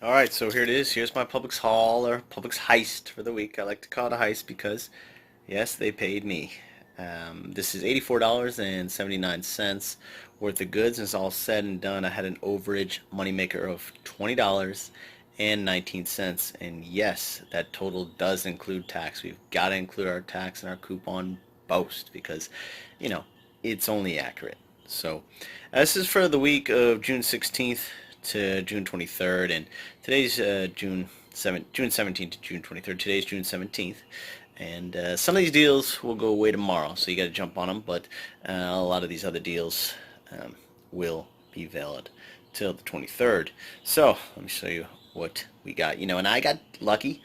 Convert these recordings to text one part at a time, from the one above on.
Alright, so here it is. Here's my Publix haul, or Publix heist for the week. I like to call it a heist because, yes, they paid me. This is $84.79 worth of goods, and it's all said and done. I had an overage moneymaker of $20.19. And yes, that total does include tax. We've got to include our tax and our coupon boast because, you know, it's only accurate. So, this is for the week of June 16th to June 23rd, and today's June 17th to June 23rd. Today's June 17th, and some of these deals will go away tomorrow, so you got to jump on them. But a lot of these other deals will be valid till the 23rd. So let me show you what we got. And I got lucky,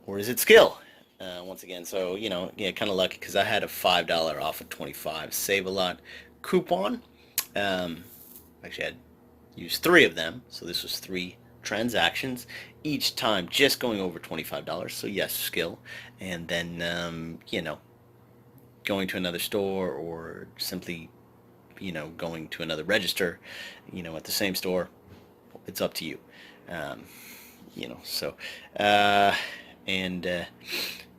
or is it skill? Once again, so yeah, kind of lucky because I had a $5 off of 25 save a lot coupon. Actually, I had used three of them, so this was three transactions, each time just going over $25. So yes, skill. And then going to another store, or simply going to another register at the same store. It's up to you. um, so and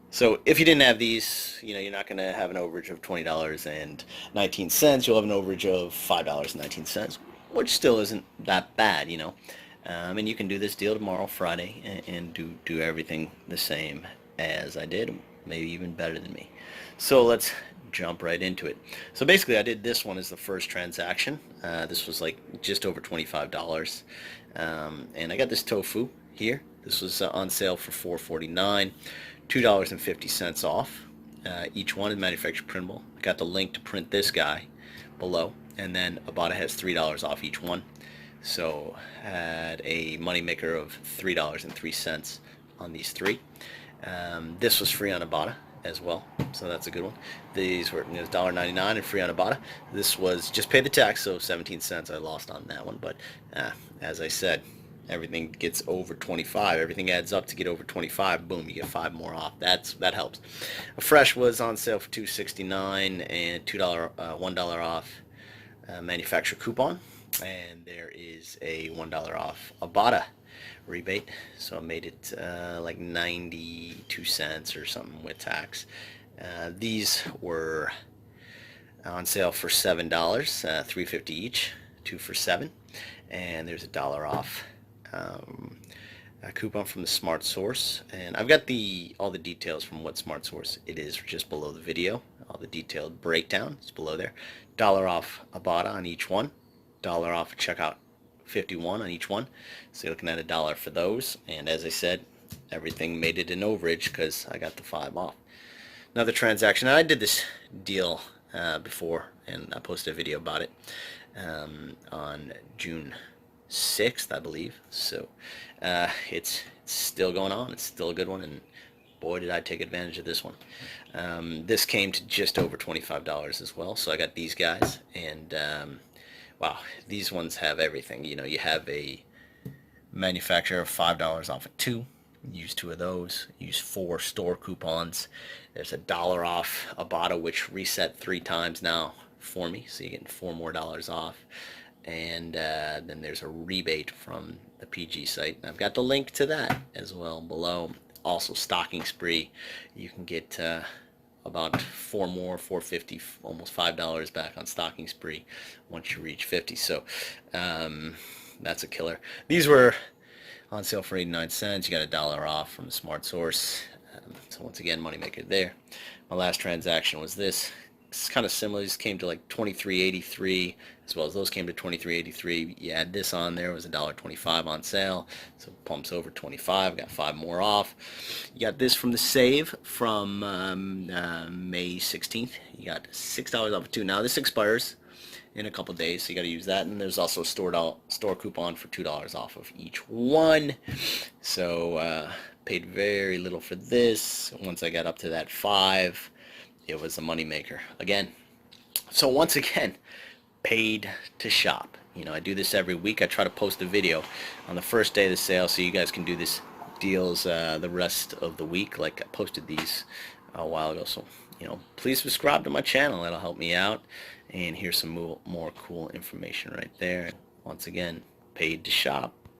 so if you didn't have these, you're not going to have an overage of $20.19. You'll have an overage of $5.19, which still isn't that bad. And you can do this deal tomorrow, Friday, and do everything the same as I did, maybe even better than me. So let's jump right into it. So basically, I did this one as the first transaction. This was like just over $25, and I got this tofu here. This was on sale for $4.49, $2.50 off. Each one is manufactured printable. I got the link to print this guy below, and then Ibotta has $3 off each one. So had a moneymaker of $3.03 on these three. This was free on Ibotta as well, so that's a good one. These were $1.99 and free on Ibotta. This was just pay the tax, so 17 cents. I lost on that one, but as I said, everything gets over 25. Everything adds up to get over 25. Boom, you get 5 more off. That helps. Affresh was on sale for $2.69 and $1 off manufacturer coupon, and there is a $1 off Ibotta rebate, so I made it like 92 cents or something with tax. These were on sale for $7, $3.50 each, 2 for $7, and there's $1 off a coupon from the Smart Source, and I've got all the details from what Smart Source it is just below the video. All the detailed breakdown is below there. $1 off Ibotta on each one, $1 off checkout 51 on each one, so you're looking at $1 for those. And as I said, everything made it an overage because I got the 5 off. Another transaction, and I did this deal before, and I posted a video about it on June 6th, I believe. So it's still going on. It's still a good one, and boy, did I take advantage of this one. This came to just over $25 as well, so I got these guys, and wow, these ones have everything. You have a manufacturer of $5 off of 2. Use 2 of those. Use 4 store coupons. There's $1 off Ibotta, which reset 3 times now for me, so you're getting 4 more dollars off. And then there's a rebate from the PG site. And I've got the link to that as well below. Also, stocking spree. You can get about 4 more, $4.50, almost $5 back on stocking spree once you reach 50. So that's a killer. These were on sale for 89 cents. You got $1 off from the Smart Source. So once again, moneymaker there. My last transaction was this. It's kind of similar. This came to like $23.83, as well as those came to $23.83. You add this on there, it was $1.25 on sale, so pumps over 25. Got 5 more off. You got this from the save from May 16th. You got $6 off of 2. Now this expires in a couple days, so you got to use that. And there's also a store coupon for $2 off of each one. So paid very little for this. Once I got up to that 5, it was a moneymaker again. So once again, paid to shop. I do this every week. I try to post a video on the first day of the sale, so you guys can do this deals the rest of the week. Like I posted these a while ago, so please subscribe to my channel. That'll help me out. And here's some more cool information right there. Once again, paid to shop.